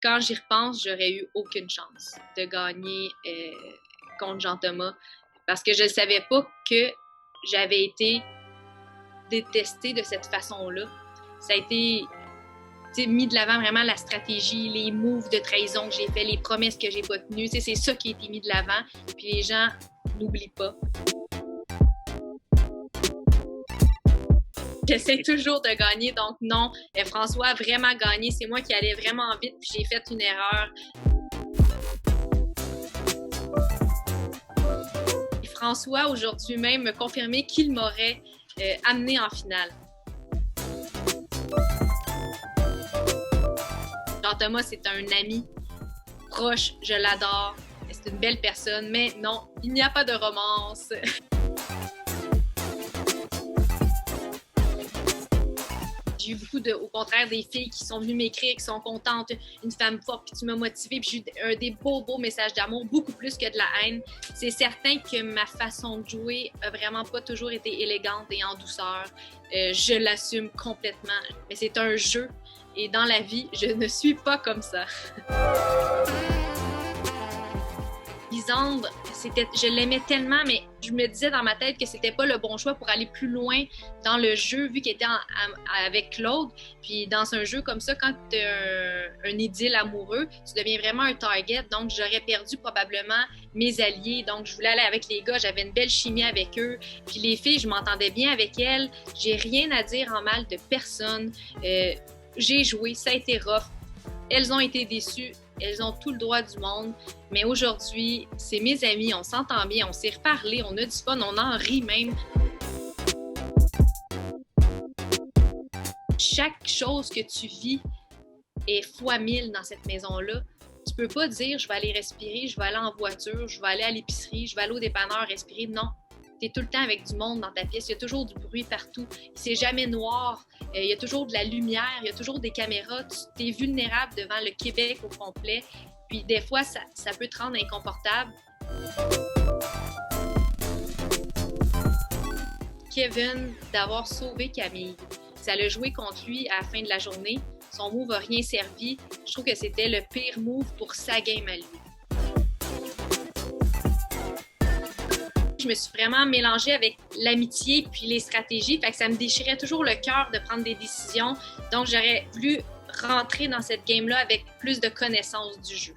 Quand j'y repense, j'aurais eu aucune chance de gagner contre Jean-Thomas parce que je ne savais pas que j'avais été détestée de cette façon-là. Ça a été mis de l'avant vraiment la stratégie, les moves de trahison que j'ai fait, les promesses que j'ai pas tenues. C'est ça qui a été mis de l'avant. Puis les gens n'oublient pas. J'essaie toujours de gagner, donc non, François a vraiment gagné. C'est moi qui allais vraiment vite, puis j'ai fait une erreur. Et François, aujourd'hui même, me confirmait qu'il m'aurait amené en finale. Jean-Thomas, c'est un ami proche, je l'adore, c'est une belle personne, mais non, il n'y a pas de romance. J'ai eu beaucoup au contraire, des filles qui sont venues m'écrire, qui sont contentes, une femme forte, puis tu m'as motivée, puis j'ai eu des beaux messages d'amour, beaucoup plus que de la haine. C'est certain que ma façon de jouer a vraiment pas toujours été élégante et en douceur. Je l'assume complètement, mais c'est un jeu, et dans la vie, je ne suis pas comme ça. Lisandre, je l'aimais tellement, mais je me disais dans ma tête que c'était pas le bon choix pour aller plus loin dans le jeu, vu qu'il était avec Claude. Puis dans un jeu comme ça, quand tu es un idylle amoureux, tu deviens vraiment un target. Donc j'aurais perdu probablement mes alliés. Donc je voulais aller avec les gars, j'avais une belle chimie avec eux. Puis les filles, je m'entendais bien avec elles. J'ai rien à dire en mal de personne. J'ai joué, ça a été rough. Elles ont été déçues. Elles ont tout le droit du monde, mais aujourd'hui, c'est mes amis, on s'entend bien, on s'est reparlé, on a du fun, on en rit même. Chaque chose que tu vis est fois 1000 dans cette maison-là. Tu peux pas dire, je vais aller respirer, je vais aller en voiture, je vais aller à l'épicerie, je vais aller au dépanneur respirer. Non, tu es tout le temps avec du monde dans ta pièce, il y a toujours du bruit partout, c'est jamais noir, il y a toujours de la lumière, il y a toujours des caméras, tu es vulnérable devant le Québec au complet, puis des fois, ça peut te rendre inconfortable. Kevin, d'avoir sauvé Camille, ça l'a joué contre lui à la fin de la journée, son move n'a rien servi, je trouve que c'était le pire move pour sa game à lui. Je me suis vraiment mélangée avec l'amitié puis les stratégies, fait que ça me déchirait toujours le cœur de prendre des décisions. Donc, j'aurais voulu rentrer dans cette game-là avec plus de connaissance du jeu.